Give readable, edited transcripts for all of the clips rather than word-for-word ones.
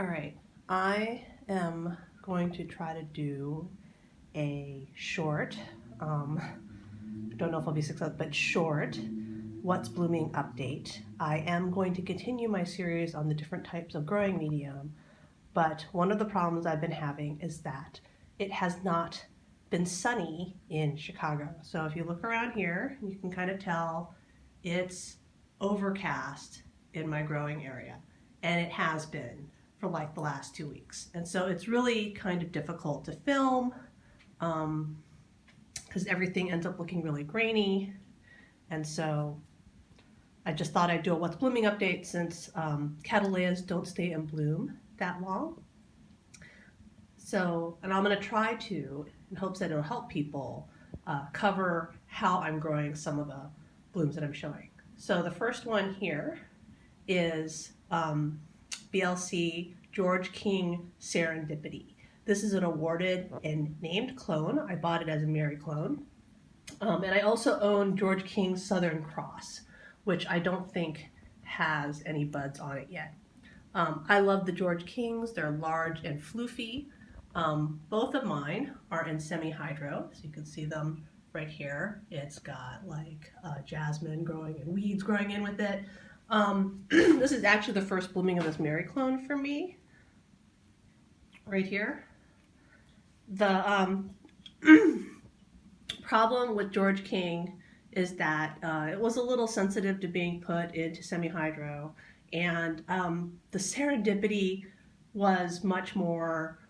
All right, I am going to try to do a short, I don't know if I'll be successful, but short, what's blooming update. I am going to continue my series on the different types of growing medium, but one of the problems I've been having is that it has not been sunny in Chicago. So if you look around here, you can kind of tell it's overcast in my growing area, and it has been for like the last 2 weeks. And so it's really kind of difficult to film because everything ends up looking really grainy. And so I just thought I'd do a what's blooming update since Cataleyas don't stay in bloom that long. So, and I'm going to try to, in hopes that it'll help people, cover how I'm growing some of the blooms that I'm showing. So the first one here is BLC George King Serendipity. This is an awarded and named clone. I bought it as a Mary clone. And I also own George King's Southern Cross, which I don't think has any buds on it yet. I love the George Kings. They're large and floofy. Both of mine are in semi-hydro, so you can see them right here. It's got like jasmine growing and weeds growing in with it. This is actually the first blooming of this Mary clone for me, right here. The problem with George King is that it was a little sensitive to being put into semi-hydro, and the Serendipity was much more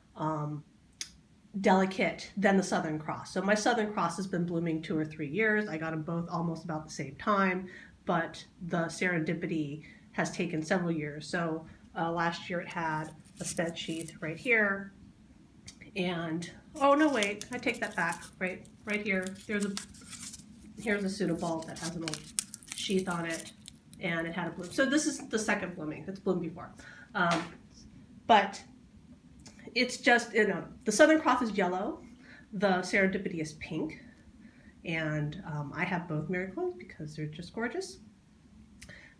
delicate than the Southern Cross. So my Southern Cross has been blooming 2 or 3 years. I got them both almost about the same time, but the Serendipity has taken several years. So last year it had a spent sheath right here, and oh no, wait, I take that back. Right here, here's a pseudobulb that has an old sheath on it, and it had a bloom. So this is the second blooming. It's bloomed before, but it's just, you know, the Southern Cross is yellow, the Serendipity is pink, and I have both Mary clones because they're just gorgeous.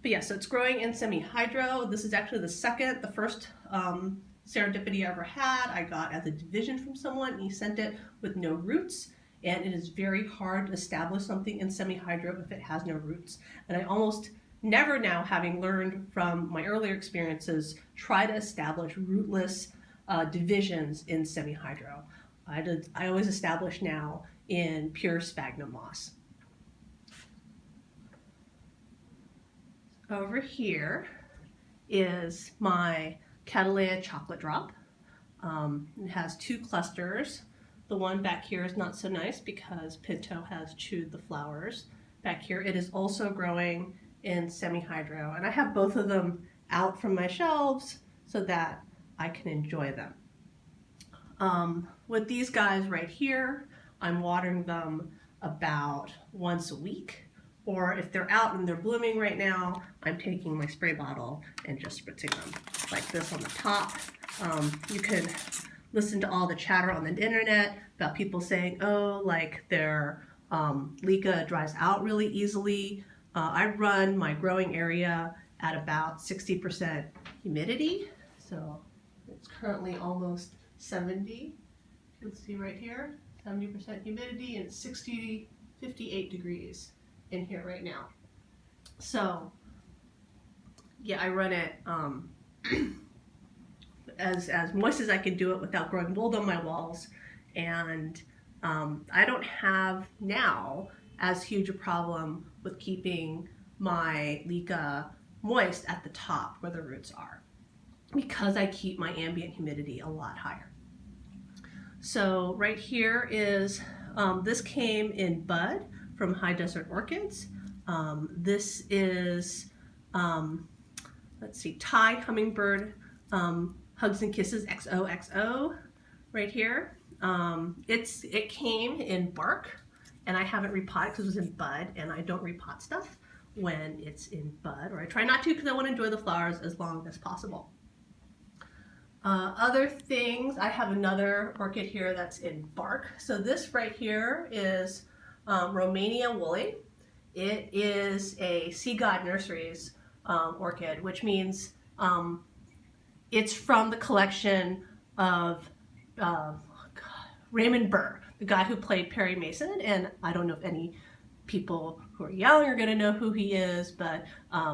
But yeah, so it's growing in semi-hydro. This is actually the first Serendipity I ever had. I got as a division from someone, and he sent it with no roots, and it is very hard to establish something in semi-hydro if it has no roots. And I almost never now, having learned from my earlier experiences, try to establish rootless divisions in semi-hydro. I always establish now in pure sphagnum moss. Over here is my Cataleya chocolate drop. It has 2 clusters. The one back here is not so nice because Pinto has chewed the flowers. Back here it is also growing in semi-hydro, and I have both of them out from my shelves so that I can enjoy them. With these guys right here, I'm watering them about once a week, or if they're out and they're blooming right now, I'm taking my spray bottle and just spritzing them like this on the top. You can listen to all the chatter on the internet about people saying, oh, like their leca dries out really easily. I run my growing area at about 60% humidity, so it's currently almost 70. You can see right here, 70% humidity, and it's 58 degrees in here right now. So yeah, I run it as moist as I can do it without growing mold on my walls, and I don't have now as huge a problem with keeping my leca moist at the top where the roots are, because I keep my ambient humidity a lot higher. So right here is, this came in bud from High Desert Orchids. This is, let's see, Thai Hummingbird Hugs and Kisses XOXO right here. It came in bark, and I haven't repotted because it was in bud, and I don't repot stuff when it's in bud, or I try not to because I want to enjoy the flowers as long as possible. Other things, I have another orchid here that's in bark. So this right here is Romania woolly. It is a Sea God Nurseries orchid, which means It's from the collection of Raymond Burr, the guy who played Perry Mason, and I don't know if any people who are young are going to know who he is, but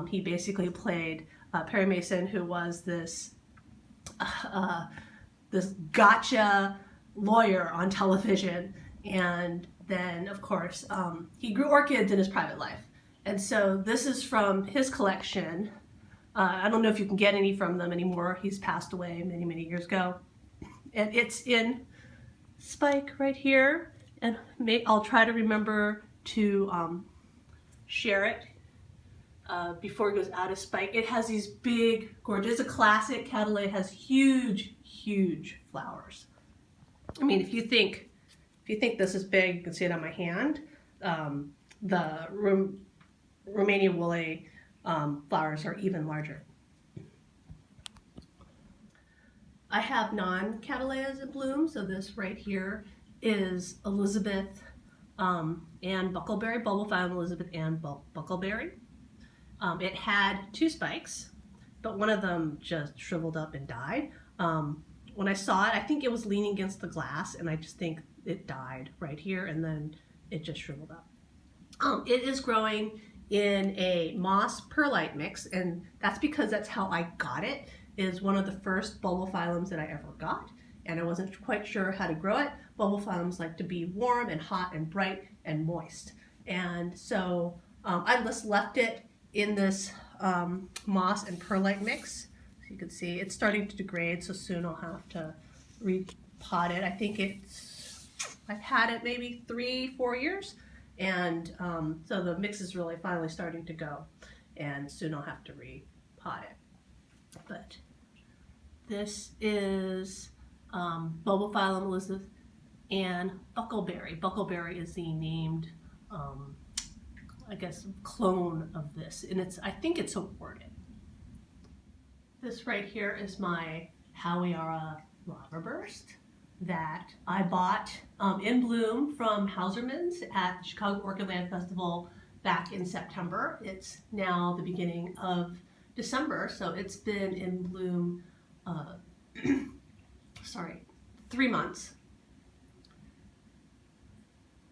he basically played Perry Mason, who was this gotcha lawyer on television, and then of course he grew orchids in his private life, and so this is from his collection. I don't know if you can get any from them anymore. He's passed away many years ago, and it's in spike right here, and I'll try to remember to share it before it goes out of spike. It has these big, gorgeous, it's a classic. Cataleya has huge flowers. I mean, if you think this is big, you can see it on my hand. The Romania woolly flowers are even larger. I have non-Cataleyas in bloom, so this right here is Elizabeth and Buckleberry, Bulbophyllum Elizabeth and Buckleberry. It had 2 spikes, but one of them just shriveled up and died. When I saw it, I think it was leaning against the glass, and I just think it died right here, and then it just shriveled up. It is growing in a moss perlite mix, and that's because that's how I got it. It is one of the first bulbophyllums that I ever got, and I wasn't quite sure how to grow it. Bulbophyllums like to be warm and hot and bright and moist, and so I just left it in this moss and perlite mix. So you can see it's starting to degrade, so soon I'll have to repot it. I think I've had it maybe 3-4 years, and so the mix is really finally starting to go, and soon I'll have to repot it. But this is Bulbophyllum Elizabeth and Buckleberry. Buckleberry is the named, I guess, clone of this, and I think it's awarded. This right here is my Howiara Starburst that I bought in bloom from Hauserman's at Chicago Orchid Land Festival back in September. It's now the beginning of December, so it's been in bloom 3 months,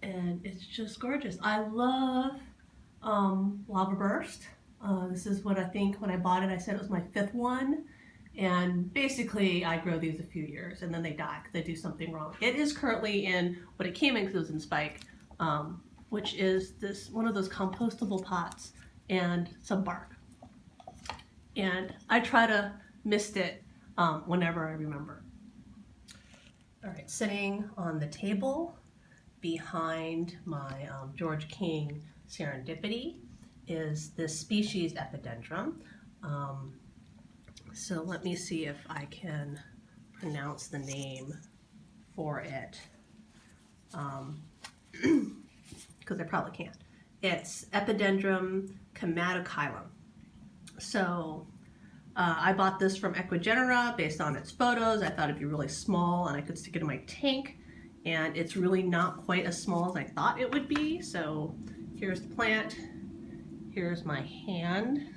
and it's just gorgeous. I love Lava Burst. This is what I think when I bought it, I said it was my 5th one, and basically I grow these a few years and then they die because they do something wrong. It is currently in what it came in because it was in spike, which is one of those compostable pots and some bark. And I try to mist it whenever I remember. All right, sitting on the table behind my George King Serendipity is this species Epidendrum. So let me see if I can pronounce the name for it, because I probably can't. It's Epidendrum Chunky. So I bought this from Equigenera based on its photos. I thought it'd be really small and I could stick it in my tank, and it's really not quite as small as I thought it would be. So here's the plant, here's my hand,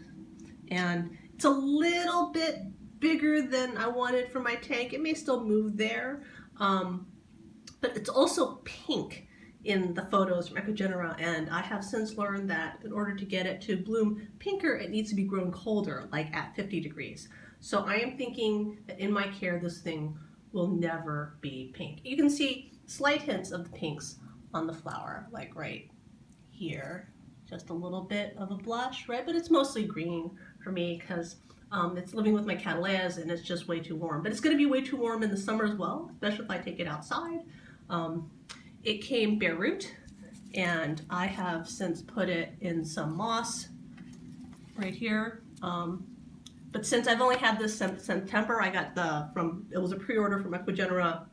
and it's a little bit bigger than I wanted for my tank. It may still move there, but it's also pink in the photos from Equigenera, and I have since learned that in order to get it to bloom pinker, it needs to be grown colder, like at 50 degrees. So I am thinking that in my care, this thing will never be pink. You can see slight hints of the pinks on the flower, like right here. Just a little bit of a blush, right? But it's mostly green for me because it's living with my Cataleyas and it's just way too warm. But it's going to be way too warm in the summer as well, especially if I take it outside. It came bare root, and I have since put it in some moss right here. But since I've only had this since September, I got it was a pre-order from Equigenera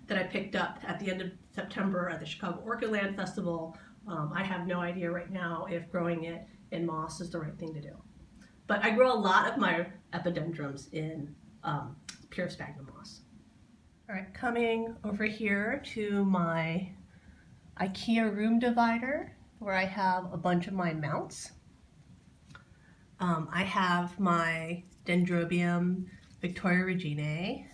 that I picked up at the end of September at the Chicago Orchid Land Festival. I have no idea right now if growing it in moss is the right thing to do. But I grow a lot of my epidendrums in pure sphagnum moss. All right, coming over here to my IKEA room divider where I have a bunch of my mounts. I have my Dendrobium Victoria Reginae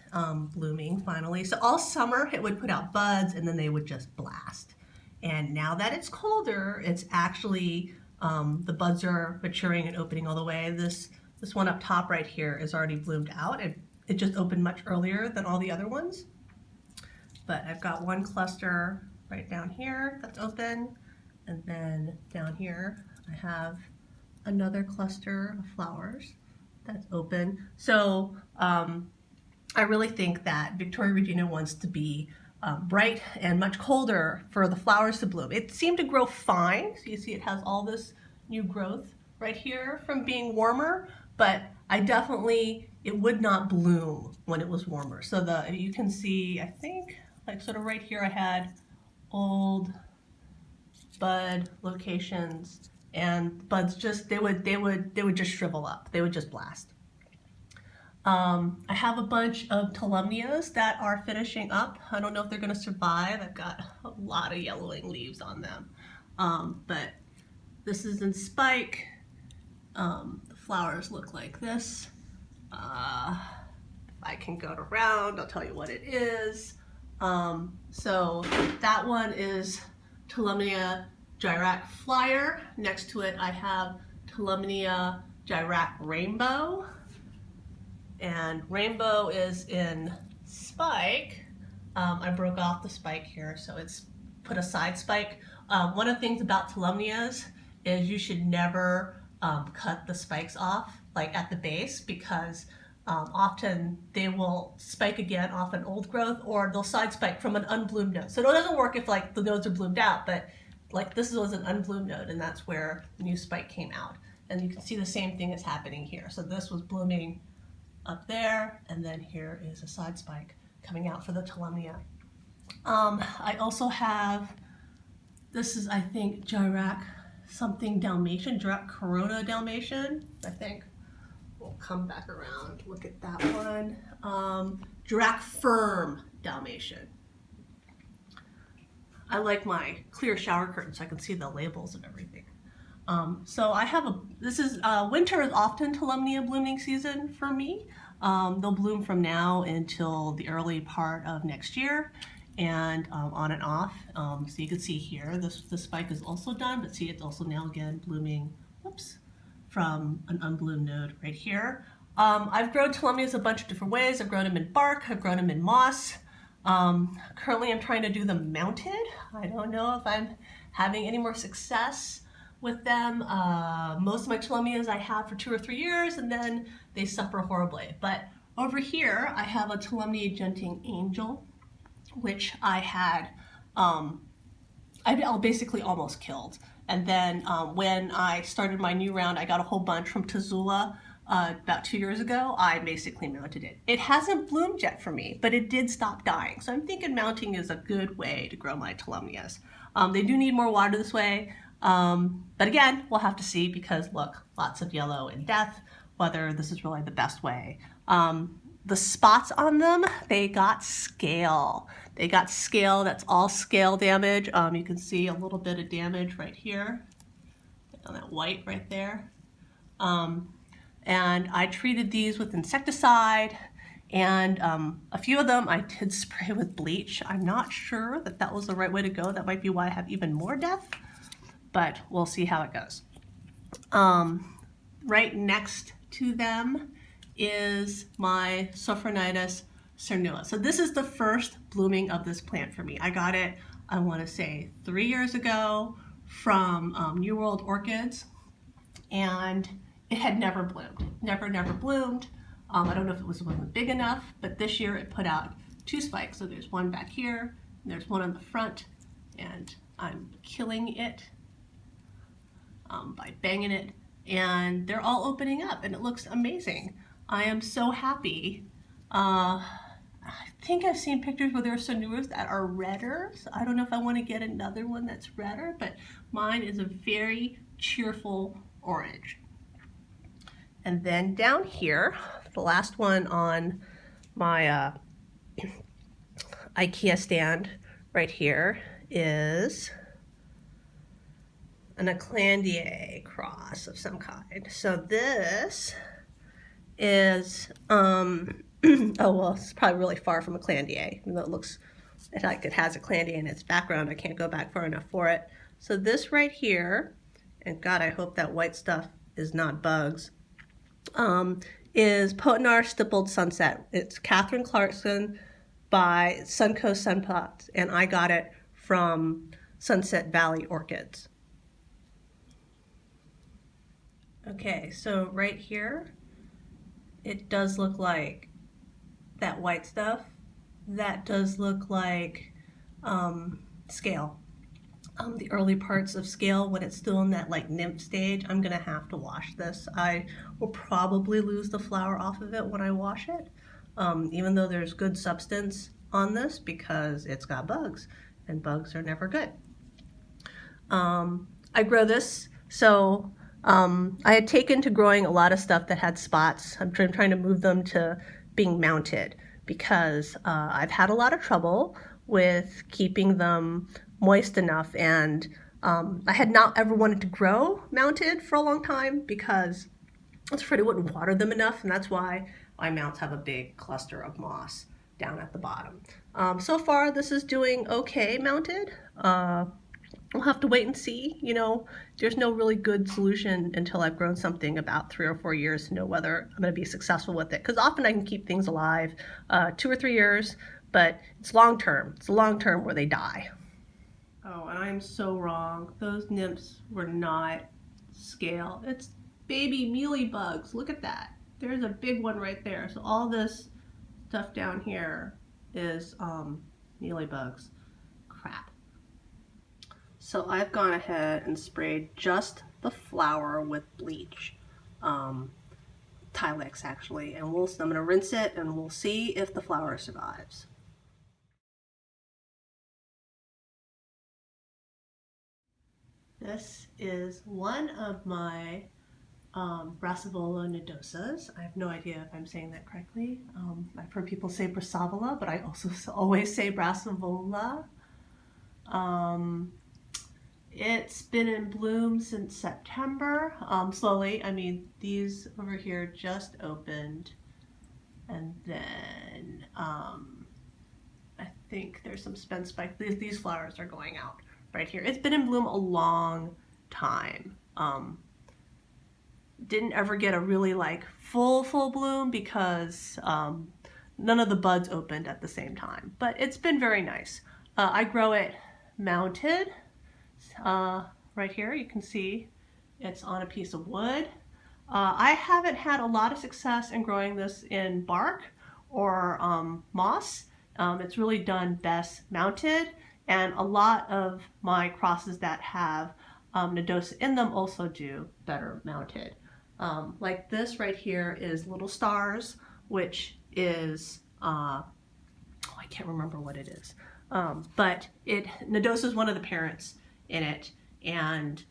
blooming finally. So all summer it would put out buds and then they would just blast. And now that it's colder, it's actually, the buds are maturing and opening all the way. This one up top right here is already bloomed out. It just opened much earlier than all the other ones. But I've got one cluster right down here that's open. And then down here, I have another cluster of flowers that's open. So I really think that Victoria Regina wants to be bright and much colder for the flowers to bloom. It seemed to grow fine. So you see it has all this new growth right here from being warmer, but it would not bloom when it was warmer. So you can see, I think, like sort of right here I had old bud locations, and buds just they would just shrivel up. They would just blast. I have a bunch of Tolumnias that are finishing up. I don't know if they're going to survive. I've got a lot of yellowing leaves on them. But this is in spike. The flowers look like this. If I can go around, I'll tell you what it is. So that one is Tolumnia Gyrac Flyer. Next to it I have Tolumnia Gyrac Rainbow. And Rainbow is in spike. I broke off the spike here, so it's put a side spike. One of the things about Tolumnias is you should never cut the spikes off, like at the base, because often they will spike again off an old growth, or they'll side spike from an unbloomed node. So it doesn't work if like the nodes are bloomed out, but like this was an unbloomed node, and that's where the new spike came out. And you can see the same thing is happening here. So this was blooming up there, and then here is a side spike coming out for the Tolumnia. I also have, this is I think Gyrac something Dalmatian, Gyrac Corona Dalmatian, I think. We'll come back around, look at that one. Gyrac Firm Dalmatian. I like my clear shower curtain so I can see the labels and everything. So I have winter is often Tolumnia blooming season for me. They'll bloom from now until the early part of next year, and on and off. So you can see here, the spike is also done, but see it's also now again blooming, whoops, from an unbloomed node right here. I've grown Tolumnias a bunch of different ways. I've grown them in bark, I've grown them in moss. Currently I'm trying to do them mounted. I don't know if I'm having any more success with them. Most of my Tolumnias I have for 2 or 3 years, and then they suffer horribly. But over here I have a Tolumnia Genting Angel, which I had, I basically almost killed. And then when I started my new round, I got a whole bunch from Tazula about 2 years ago. I basically mounted it. It hasn't bloomed yet for me, but it did stop dying. So I'm thinking mounting is a good way to grow my Tolumnias. They do need more water this way. But again, we'll have to see, because look, lots of yellow and death, whether this is really the best way. The spots on them, they got scale. They got scale, that's all scale damage. You can see a little bit of damage right here, on that white right there. And I treated these with insecticide, and a few of them I did spray with bleach. I'm not sure that that was the right way to go. That might be why I have even more death, but we'll see how it goes. Right next to them is my Sophronitis cernua. So this is the first blooming of this plant for me. I got it, I want to say 3 years ago from New World Orchids, and it had never bloomed. Never bloomed. I don't know if it wasn't big enough, but this year it put out 2 spikes. So there's one back here, and there's one on the front, and I'm killing it by banging it, and they're all opening up, and it looks amazing. I am so happy. I think I've seen pictures where there are cernuas that are redder, so I don't know if I want to get another one that's redder, but mine is a very cheerful orange. And then down here, the last one on my IKEA stand right here is an Eclandier cross of some kind. So this is, oh, well, it's probably really far from a Clandier, even though it looks like it has a Clandier in its background. I can't go back far enough for it. So this right here, and God, I hope that white stuff is not bugs, is Potenar Stippled Sunset. It's Catherine Clarkson by Suncoast Sunpots, and I got it from Sunset Valley Orchids. Okay, so right here, it does look like that white stuff. That does look like scale. The early parts of scale, when it's still in that like nymph stage, I'm gonna have to wash this. I will probably lose the flower off of it when I wash it, even though there's good substance on this because it's got bugs, and bugs are never good. I grow this, so I had taken to growing a lot of stuff that had spots. I'm trying to move them to being mounted because I've had a lot of trouble with keeping them moist enough, and I had not ever wanted to grow mounted for a long time because I was afraid I wouldn't water them enough, and that's why my mounts have a big cluster of moss down at the bottom. So far, this is doing okay mounted. We'll have to wait and see. You know, there's no really good solution until I've grown something about 3 or 4 years to know whether I'm going to be successful with it. Because often I can keep things alive 2 or 3 years, but it's long term. It's long term where they die. Oh, and I am so wrong. Those nymphs were not scale. It's baby mealy bugs. Look at that. There's a big one right there. So all this stuff down here is mealy bugs. Crap. So I've gone ahead and sprayed just the flower with bleach, Tilex actually, and I'm going to rinse it and we'll see if the flower survives. This is one of my Brassavola nodosas. I have no idea if I'm saying that correctly. I've heard people say Brassavola, but I also always say Brassavola. It's been in bloom since September, slowly. I mean, these over here just opened, and then I think there's some spent spike. These flowers are going out right here. It's been in bloom a long time. Didn't ever get a really like full bloom because none of the buds opened at the same time, but it's been very nice. I grow it mounted. Right here you can see it's on a piece of wood. I haven't had a lot of success in growing this in bark or moss. It's really done best mounted, and a lot of my crosses that have nodosa in them also do better mounted. Like this right here is Little Stars, which is, I can't remember what it is, but nodosa is one of the parents in it, and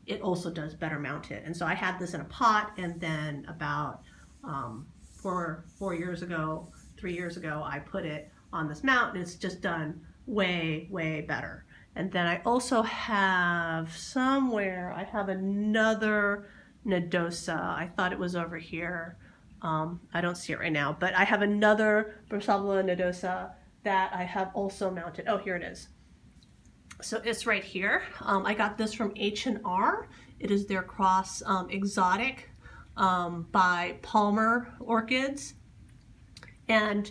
it also does better mounted. And so I had this in a pot, and then about 4 years ago, 3 years ago, I put it on this mount, and it's just done way better. And then I also have somewhere, I have another nodosa. I thought it was over here. I don't see it right now, but I have another Brassavola nodosa that I have also mounted. Oh, here it is. So it's right here. I got this from H&R. It is their cross exotic by Palmer Orchids. And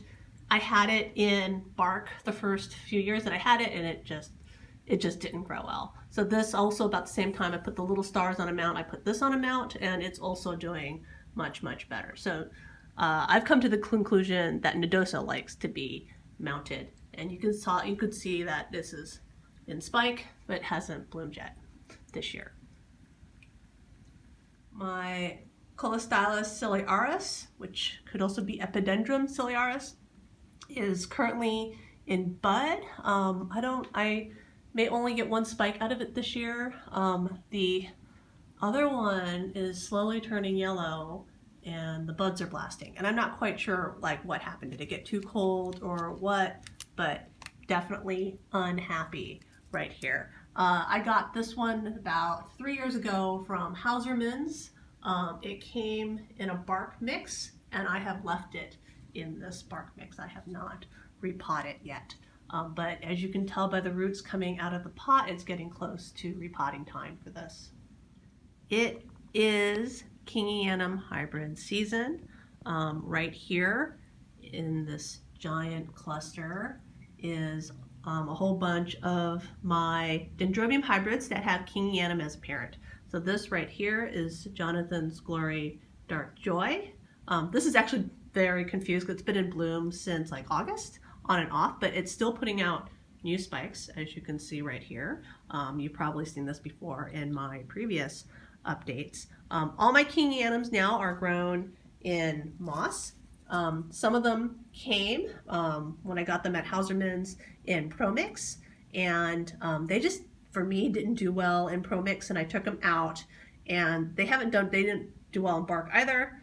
I had it in bark the first few years that I had it, and it just didn't grow well. So this also about the same time I put the Little Stars on a mount, I put this on a mount, and it's also doing much better. So I've come to the conclusion that nodosa likes to be mounted, and you could see that this is in spike, but hasn't bloomed yet this year. My Colostylus ciliaris, which could also be Epidendrum ciliaris, is currently in bud. I may only get 1 spike out of it this year. The other one is slowly turning yellow and the buds are blasting. And I'm not quite sure like what happened. Did it get too cold or what? But definitely unhappy right here. I got this one about 3 years ago from Hausermann's. It came in a bark mix, and I have left it in this bark mix. I have not repotted yet. But as you can tell by the roots coming out of the pot, it's getting close to repotting time for this. It is Kingianum hybrid season. Right here in this giant cluster is a whole bunch of my Dendrobium hybrids that have Kingianum as a parent. So this right here is Jonathan's Glory Dark Joy. This is actually very confused because it's been in bloom since like August, on and off, but it's still putting out new spikes, as you can see right here. You've probably seen this before in my previous updates. All my Kingianums now are grown in moss. Some of them came when I got them at Hauserman's in ProMix, and they just, for me, didn't do well in ProMix, and I took them out, and they didn't do well in bark either.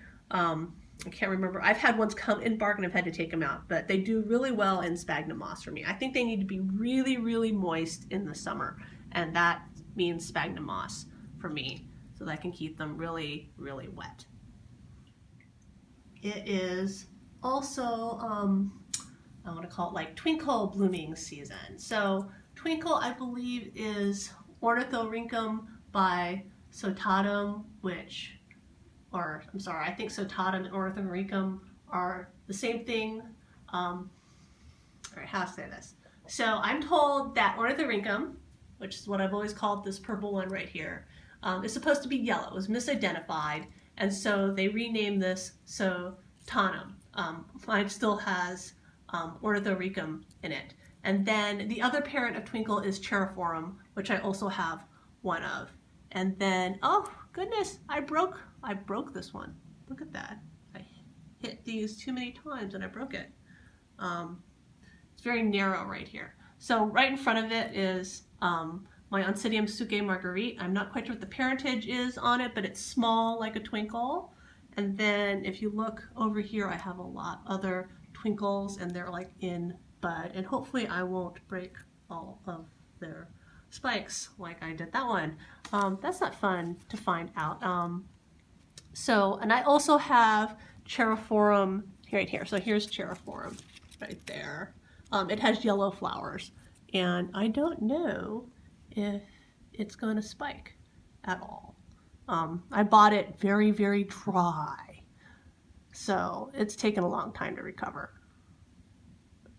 I can't remember. I've had ones come in bark and I've had to take them out, but they do really well in sphagnum moss for me. I think they need to be really, really moist in the summer, and that means sphagnum moss for me, so that I can keep them really, really wet. It is also, I want to call it like Twinkle blooming season. So Twinkle, I believe, is Ornithorhynchum bisotatum, I think sotatum and Ornithorhynchum are the same thing. All right, how to say this? So I'm told that Ornithorhynchum, which is what I've always called this purple one right here, is supposed to be yellow. It was misidentified, and so they renamed this sotanum. Mine still has Ornithorhynchum in it. And then the other parent of Twinkle is Cherophorum, which I also have one of. And then, oh goodness, I broke this one. Look at that. I hit these too many times and I broke it. It's very narrow right here. So right in front of it is my Oncidium Suke Marguerite. I'm not quite sure what the parentage is on it, but it's small like a Twinkle. And then if you look over here, I have a lot other Twinkles, and they're like in bud. And hopefully I won't break all of their spikes like I did that one. That's not fun to find out. And I also have Cherophorum right here. So here's Cherophorum right there. It has yellow flowers, and I don't know if it's going to spike at all. I bought it very, very dry, so it's taken a long time to recover.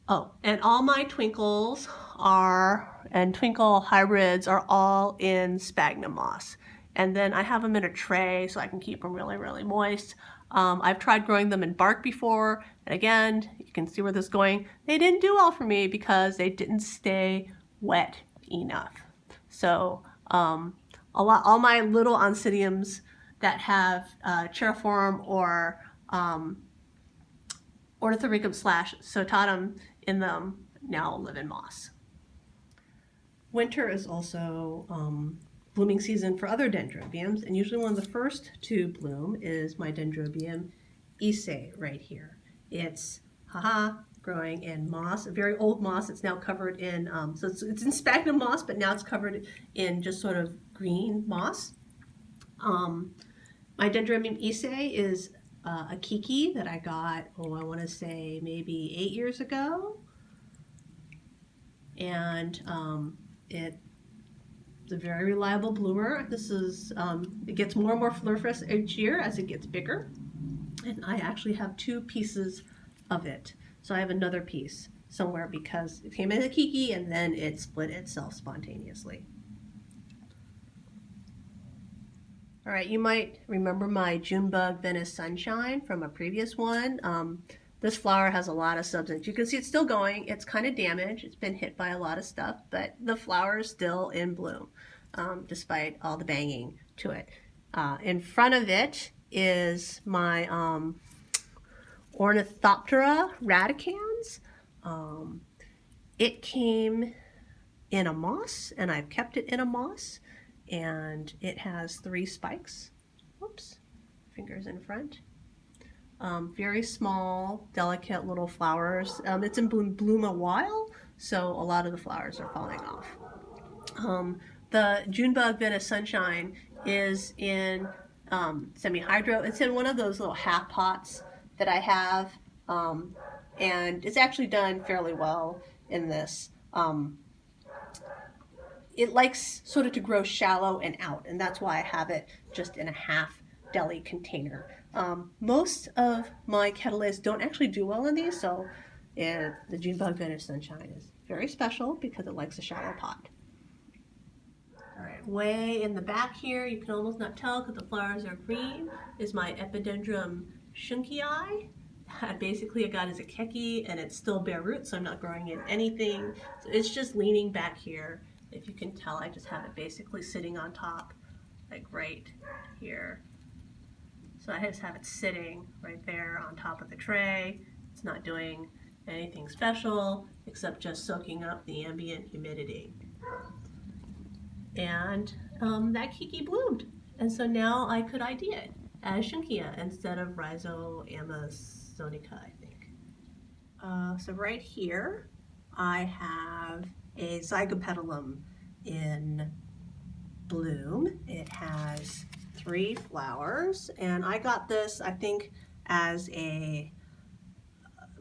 Oh, and all my Twinkles and Twinkle hybrids are all in sphagnum moss. And then I have them in a tray so I can keep them really, really moist. I've tried growing them in bark before, and again, you can see where this is going. They didn't do well for me because they didn't stay wet enough. So all my little Oncidiums that have Cherophorum or Ornithorhynchum / sotatum in them now live in moss. Winter is also blooming season for other dendrobiums, and usually one of the first to bloom is my Dendrobium Issei right here. It's growing in moss, a very old moss. It's now covered in, so it's in sphagnum moss, but now it's covered in just sort of green moss. My Dendrobium Issei is a Kiki that I got, I want to say maybe 8 years ago. And it's a very reliable bloomer. This is, it gets more and more floriferous each year as it gets bigger. And I actually have 2 pieces of it. So I have another piece somewhere because it came in a Kiki and then it split itself spontaneously. All right, you might remember my Jumba Venice Sunshine from a previous one. This flower has a lot of substance. You can see it's still going. It's kind of damaged. It's been hit by a lot of stuff, but the flower is still in bloom, despite all the banging to it. In front of it is my Ornithoptera radicans. It came in a moss, and I've kept it in a moss, and it has 3 spikes. Whoops, fingers in front. Very small, delicate little flowers. It's in bloom a while, so a lot of the flowers are falling off. The Junebug Venice Sunshine is in semi-hydro. It's in one of those little half pots that I have, and it's actually done fairly well in this. It likes sort of to grow shallow and out, and that's why I have it just in a half deli container. Most of my Cataleyas don't actually do well in these, so the Jumba Venice Sunshine is very special because it likes a shallow pot. All right, way in the back here, you can almost not tell because the flowers are green, is my Epidendrum Chunky. Basically, I got as a keki, and it's still bare root, so I'm not growing in anything. So it's just leaning back here. If you can tell, I just have it basically sitting on top, like right here. So I just have it sitting right there on top of the tray. It's not doing anything special except just soaking up the ambient humidity. And that kiki bloomed. And so now I could ID it as Chunkia instead of Rhizoamazonica, I think. So right here, I have a Zygopetalum in bloom. It has 3 flowers, and I got this, I think, as a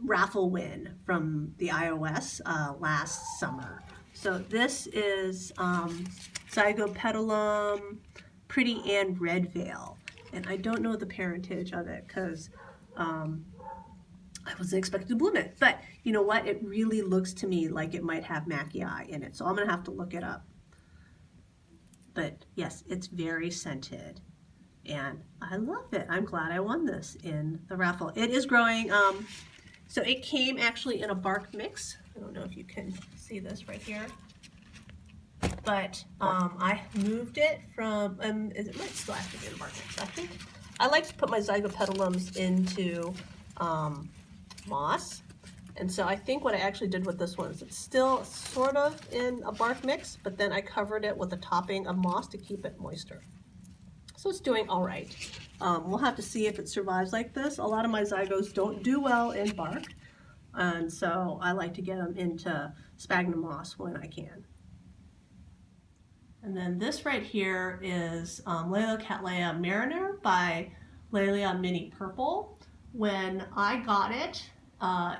raffle win from the iOS last summer. So this is Zygopetalum Pretty Anne Red Veil, and I don't know the parentage of it because I wasn't expecting to bloom it, but you know what? It really looks to me like it might have Macchiae in it, so I'm gonna have to look it up. But yes, it's very scented, and I love it. I'm glad I won this in the raffle. It is growing, so it came actually in a bark mix. I don't know if you can see this right here, but I moved it from, it might still have to be in a bark mix. I think I like to put my Zygopetalums into moss, and so I think what I actually did with this one is it's still sort of in a bark mix, but then I covered it with a topping of moss to keep it moister. So it's doing all right. We'll have to see if it survives like this. A lot of my zygos don't do well in bark, and so I like to get them into sphagnum moss when I can. And then this right here is Cataleya Mariner by Lelia Mini Purple. When I got it,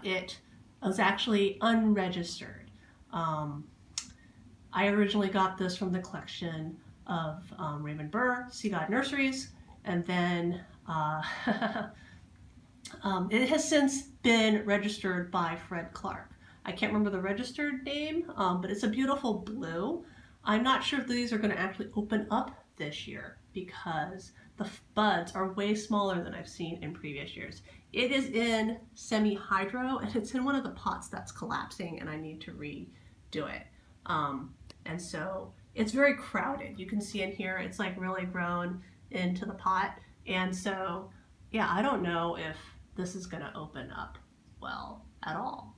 it was actually unregistered. I originally got this from the collection of Raymond Burr, Sea God Nurseries, and then it has since been registered by Fred Clark. I can't remember the registered name, but it's a beautiful blue. I'm not sure if these are going to actually open up this year because the buds are way smaller than I've seen in previous years. It is in semi-hydro, and it's in one of the pots that's collapsing, and I need to redo it. And so it's very crowded. You can see in here, it's like really grown into the pot. And so, yeah, I don't know if this is gonna open up well at all.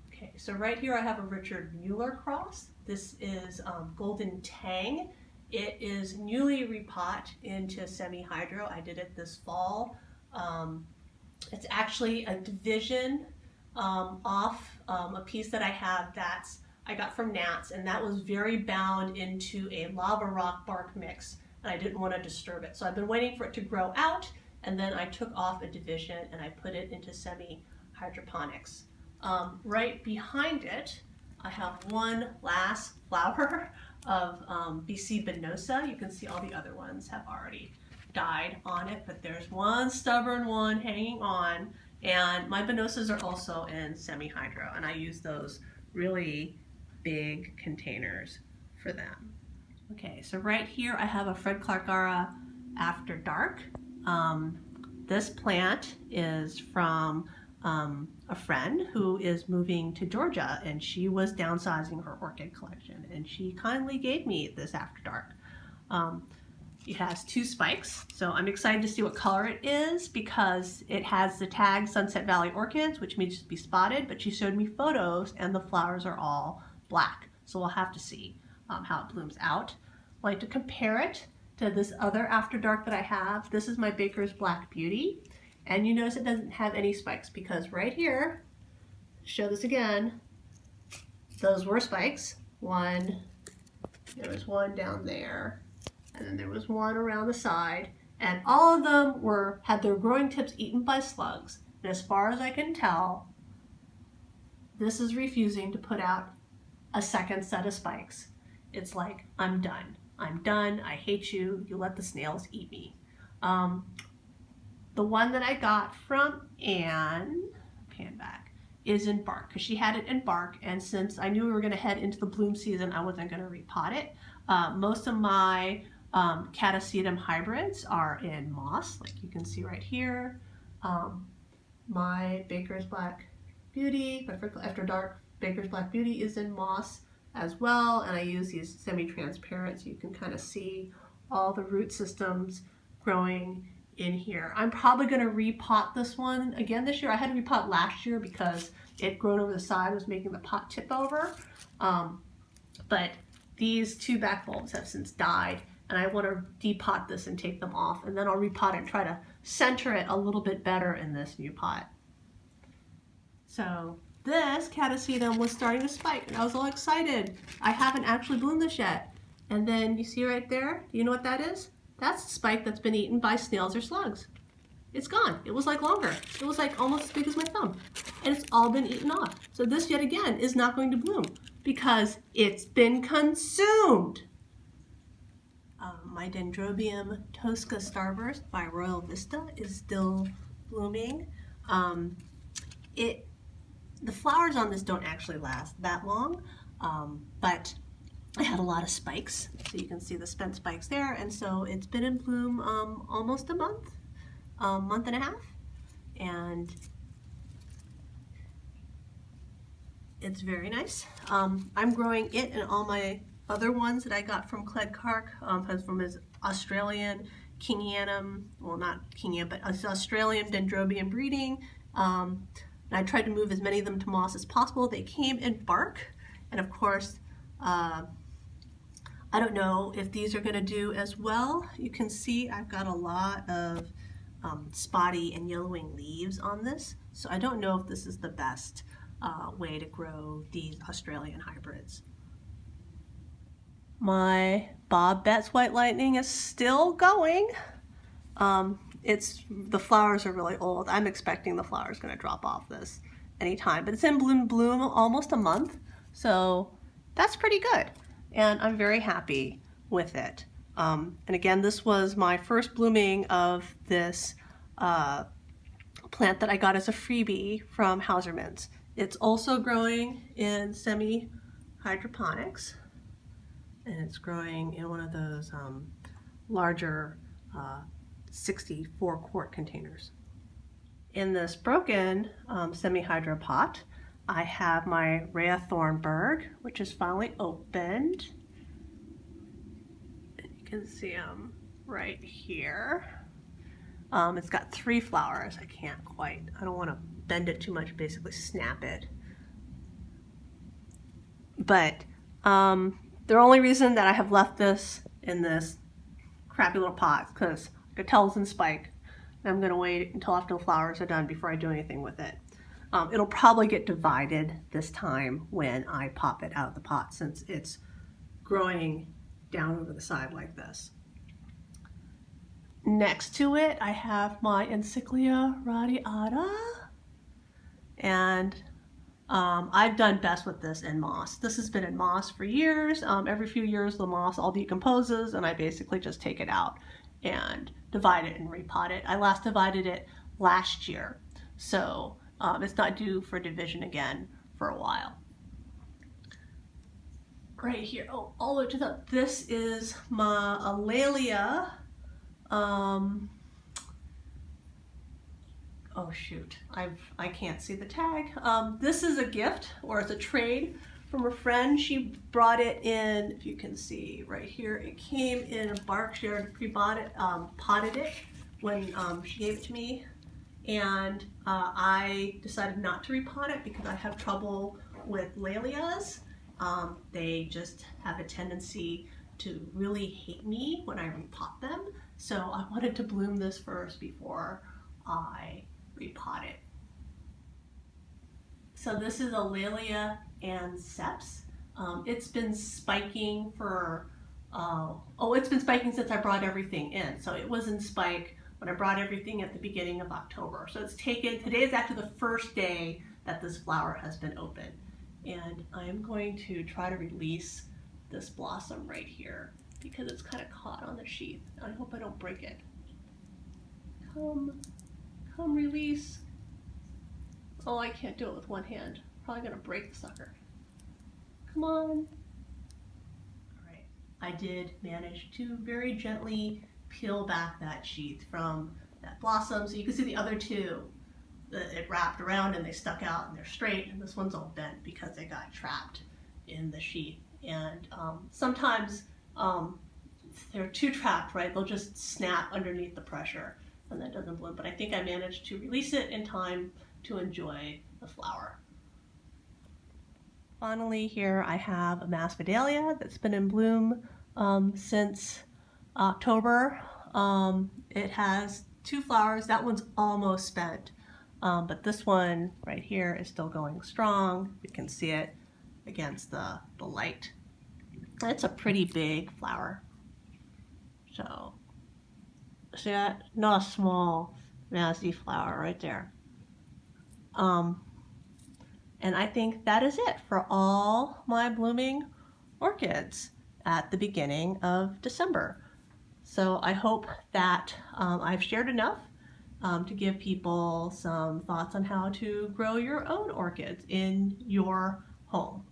Okay, so right here I have a Richard Mueller cross. This is Golden Tang. It is newly repot into semi-hydro. I did it this fall. It's actually a division off a piece that I have I got from Nats, and that was very bound into a lava rock bark mix, and I didn't want to disturb it. So I've been waiting for it to grow out, and then I took off a division and I put it into semi-hydroponics. Right behind it, I have one last flower of BC Benosa. You can see all the other ones have already died on it, but there's one stubborn one hanging on, and my Benosas are also in semi-hydro, and I use those really big containers for them. Okay, so right here I have a Fred Clarkara After Dark. This plant is from a friend who is moving to Georgia, and she was downsizing her orchid collection, and she kindly gave me this After Dark. It has 2 spikes, so I'm excited to see what color it is because it has the tag Sunset Valley Orchids, which means to be spotted, but she showed me photos and the flowers are all black, so we'll have to see how it blooms out. I like to compare it to this other After Dark that I have. This is my Baker's Black Beauty, and you notice it doesn't have any spikes because right here, show this again, those were spikes. There was one down there, and then there was one around the side, And all of them had their growing tips eaten by slugs. And as far as I can tell, this is refusing to put out a second set of spikes. It's like, I'm done. I'm done. I hate you. You let the snails eat me. The one that I got from Anne, pan back, is in bark because she had it in bark. And since I knew we were going to head into the bloom season, I wasn't going to repot it. Most of my Cataleya hybrids are in moss, like you can see right here. My Baker's Black Beauty, my After Dark Baker's Black Beauty is in moss as well, and I use these semi-transparent so you can kind of see all the root systems growing in here. I'm probably going to repot this one again this year. I had to repot last year because it grown over the side, was making the pot tip over. But these two back bulbs have since died, and I want to depot this and take them off, and then I'll repot it and try to center it a little bit better in this new pot. So this Cataleya was starting to spike, and I was all excited. I haven't actually bloomed this yet. And then you see right there, do you know what that is? That's the spike that's been eaten by snails or slugs. It's gone. It was like longer. It was like almost as big as my thumb. And it's all been eaten off. So this yet again is not going to bloom because it's been consumed. My Dendrobium Tosca Starburst by Royal Vista is still blooming. The flowers on this don't actually last that long, but I had a lot of spikes, so you can see the spent spikes there, and so it's been in bloom almost a month and a half, and it's very nice. I'm growing it and all my other ones that I got from Clanda, from his Australian Kingianum, well not Kingianum, but Australian Dendrobium breeding. And I tried to move as many of them to moss as possible. They came in bark, and of course, I don't know if these are going to do as well. You can see I've got a lot of spotty and yellowing leaves on this, so I don't know if this is the best way to grow these Australian hybrids. My Bob Betts White Lightning is still going. The flowers are really old. I'm expecting the flower's going to drop off this anytime, but it's in bloom almost a month, so that's pretty good, and I'm very happy with it. And again, this was my first blooming of this plant that I got as a freebie from Hausermann's. It's also growing in semi-hydroponics, and it's growing in one of those larger 64 quart containers. In this broken semi-hydro pot, I have my Rhea Thornburg, which is finally opened. And you can see them right here. It's got 3 flowers. I don't want to bend it too much, basically snap it. But the only reason that I have left this in this crappy little pot is because I could tell it's in spike. And I'm going to wait until after the flowers are done before I do anything with it. It'll probably get divided this time when I pop it out of the pot, since it's growing down over the side like this. Next to it, I have my Encyclia radiata, and I've done best with this in moss. This has been in moss for years. Every few years the moss all decomposes, and I basically just take it out and divide it and repot it. I last divided it last year, so it's not due for division again for a while. Right here, all the way to the, this is my Avila. Oh shoot, I can't see the tag. This is a gift, or it's a trade from a friend. She brought it in, if you can see right here, it came in a bark. She already pre-bought it, potted it when she gave it to me. And I decided not to repot it because I have trouble with Lalias. They just have a tendency to really hate me when I repot them. So I wanted to bloom this first before I repot it. So this is Avila and Seps. It's been spiking for Oh, it's been spiking since I brought everything in. So it was in spike when I brought everything at the beginning of October. So it's taken, today is actually the first day that this flower has been open. And I'm going to try to release this blossom right here because it's kind of caught on the sheath. I hope I don't break it. Come release. Oh, I can't do it with one hand. Probably gonna break the sucker. Come on. All right, I did manage to very gently peel back that sheath from that blossom. So you can see the other two, it wrapped around and they stuck out and they're straight, and this one's all bent because they got trapped in the sheath. And sometimes they're too trapped, right? They'll just snap underneath the pressure and that doesn't bloom. But I think I managed to release it in time to enjoy the flower. Finally, here I have a mass Fidelio that's been in bloom since October. It has 2 flowers. That one's almost spent, but this one right here is still going strong. You can see it against the light. It's a pretty big flower. So, see that? Not a small, massy flower right there. And I think that is it for all my blooming orchids at the beginning of December. So I hope that I've shared enough to give people some thoughts on how to grow your own orchids in your home.